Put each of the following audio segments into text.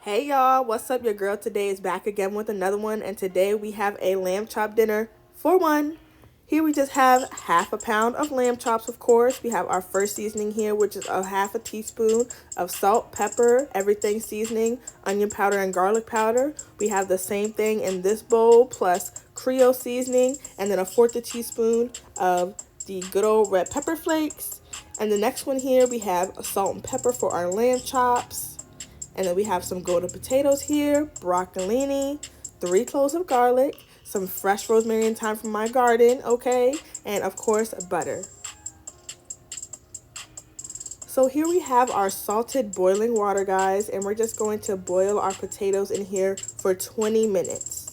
Hey y'all, what's up? Your girl today is back again with another one, and today we have a lamb chop dinner for one. Here we just have half a pound of lamb chops, of course. We have our first seasoning here, which is a half a teaspoon of salt, pepper, everything seasoning, onion powder, and garlic powder. We have the same thing in this bowl, plus Creole seasoning, and then a fourth a teaspoon of the good old red pepper flakes. And the next one here, we have salt and pepper for our lamb chops. And then we have some golden potatoes here, broccolini, 3 cloves of garlic, some fresh rosemary and thyme from my garden, okay? And of course, butter. So here we have our salted boiling water, guys, and we're just going to boil our potatoes in here for 20 minutes.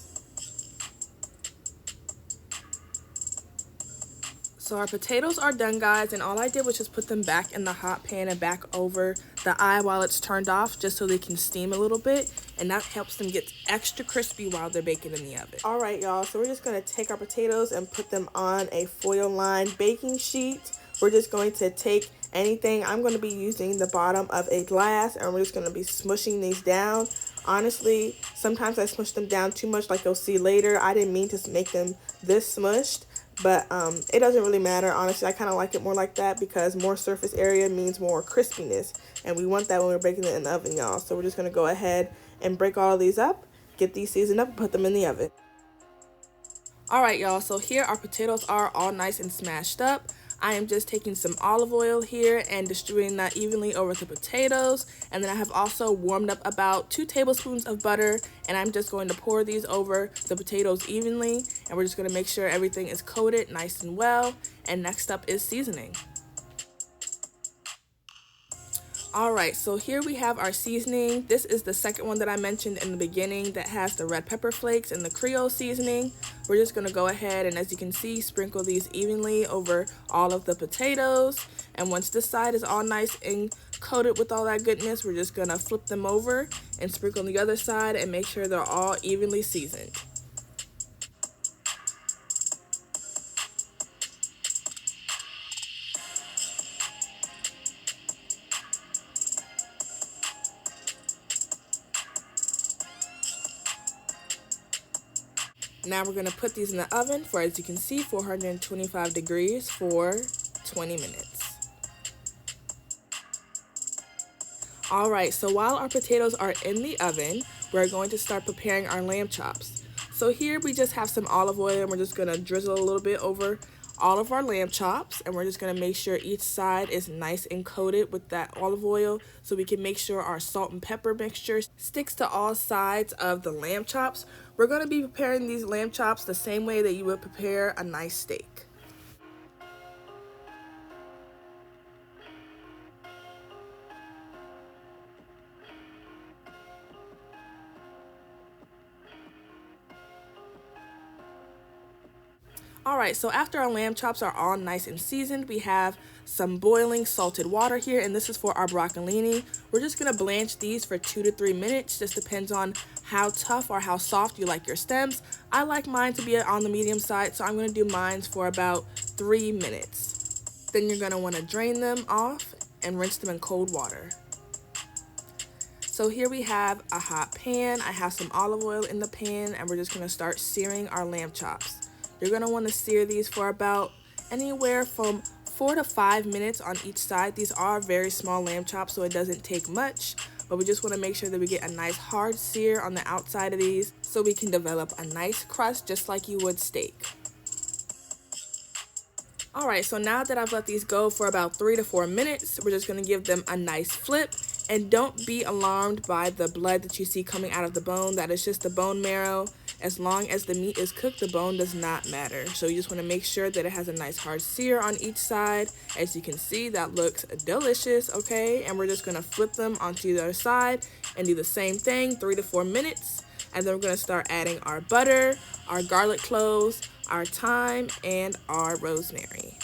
So our potatoes are done, guys, and all I did was just put them back in the hot pan and back over the eye while it's turned off, just so they can steam a little bit, and that helps them get extra crispy while they're baking in the oven. All right, y'all, so we're just going to take our potatoes and put them on a foil-lined baking sheet. We're just going to take anything. I'm going to be using the bottom of a glass, and we're just going to be smushing these down. Honestly, sometimes I smush them down too much, like you'll see later. I didn't mean to make them this smushed. But it doesn't really matter. Honestly, I kind of like it more like that because more surface area means more crispiness. And we want that when we're baking it in the oven, y'all. So we're just going to go ahead and break all of these up, get these seasoned up, and put them in the oven. All right, y'all. So here our potatoes are all nice and smashed up. I am just taking some olive oil here and distributing that evenly over the potatoes. And then I have also warmed up about 2 tablespoons of butter, and I'm just going to pour these over the potatoes evenly. And we're just going to make sure everything is coated nice and well. And next up is seasoning. Alright, so here we have our seasoning. This is the second one that I mentioned in the beginning that has the red pepper flakes and the Creole seasoning. We're just going to go ahead and, as you can see, sprinkle these evenly over all of the potatoes. And once this side is all nice and coated with all that goodness, we're just going to flip them over and sprinkle on the other side and make sure they're all evenly seasoned. Now we're going to put these in the oven for, as you can see, 425 degrees for 20 minutes. Alright, so while our potatoes are in the oven, we're going to start preparing our lamb chops. So here we just have some olive oil, and we're just going to drizzle a little bit over all of our lamb chops, and we're just going to make sure each side is nice and coated with that olive oil so we can make sure our salt and pepper mixture sticks to all sides of the lamb chops. We're going to be preparing these lamb chops the same way that you would prepare a nice steak. Alright, so after our lamb chops are all nice and seasoned, we have some boiling salted water here, and this is for our broccolini. We're just going to blanch these for 2 to 3 minutes. Just depends on how tough or how soft you like your stems. I like mine to be on the medium side, so I'm going to do mine for about 3 minutes. Then you're going to want to drain them off and rinse them in cold water. So here we have a hot pan. I have some olive oil in the pan, and we're just going to start searing our lamb chops. You're going to want to sear these for about anywhere from 4 to 5 minutes on each side. These are very small lamb chops, so it doesn't take much, but we just want to make sure that we get a nice hard sear on the outside of these so we can develop a nice crust just like you would steak. Alright, so now that I've let these go for about 3 to 4 minutes, we're just going to give them a nice flip. And don't be alarmed by the blood that you see coming out of the bone. That is just the bone marrow. As long as the meat is cooked, the bone does not matter. So you just want to make sure that it has a nice hard sear on each side. As you can see, that looks delicious, okay? And we're just going to flip them onto the other side and do the same thing, 3 to 4 minutes. And then we're going to start adding our butter, our garlic cloves, our thyme, and our rosemary.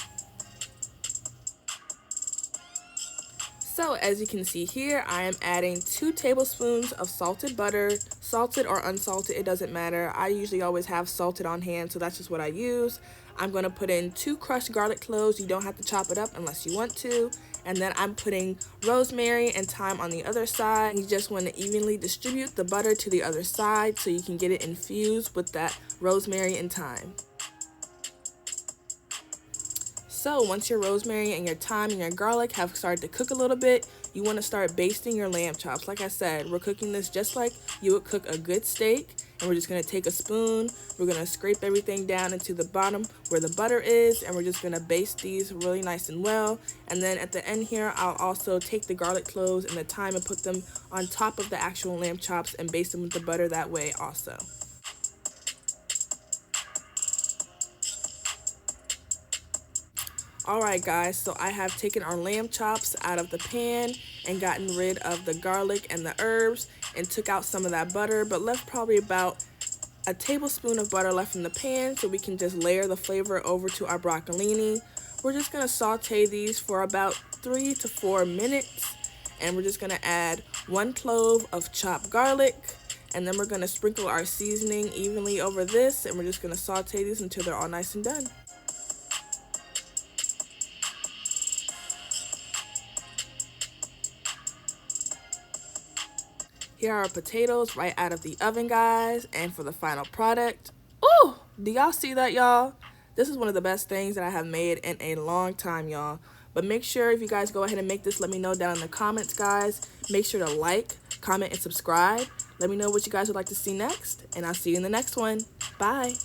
So as you can see here, I am adding 2 tablespoons of salted butter. Salted or unsalted, it doesn't matter. I usually always have salted on hand, so that's just what I use. I'm going to put in 2 crushed garlic cloves. You don't have to chop it up unless you want to. And then I'm putting rosemary and thyme on the other side. You just want to evenly distribute the butter to the other side so you can get it infused with that rosemary and thyme. So once your rosemary and your thyme and your garlic have started to cook a little bit, you want to start basting your lamb chops. Like I said, we're cooking this just like you would cook a good steak. And we're just going to take a spoon, we're going to scrape everything down into the bottom where the butter is, and we're just going to baste these really nice and well. And then at the end here, I'll also take the garlic cloves and the thyme and put them on top of the actual lamb chops and baste them with the butter that way also. Alright guys, so I have taken our lamb chops out of the pan and gotten rid of the garlic and the herbs and took out some of that butter, but left probably about a tablespoon of butter left in the pan so we can just layer the flavor over to our broccolini. We're just going to saute these for about 3 to 4 minutes, and we're just going to add 1 clove of chopped garlic, and then we're going to sprinkle our seasoning evenly over this, and we're just going to saute these until they're all nice and done. Here are our potatoes right out of the oven, guys, and for the final product. Ooh, do y'all see that, y'all? This is one of the best things that I have made in a long time, y'all. But make sure if you guys go ahead and make this, let me know down in the comments, guys. Make sure to like, comment, and subscribe. Let me know what you guys would like to see next, and I'll see you in the next one. Bye.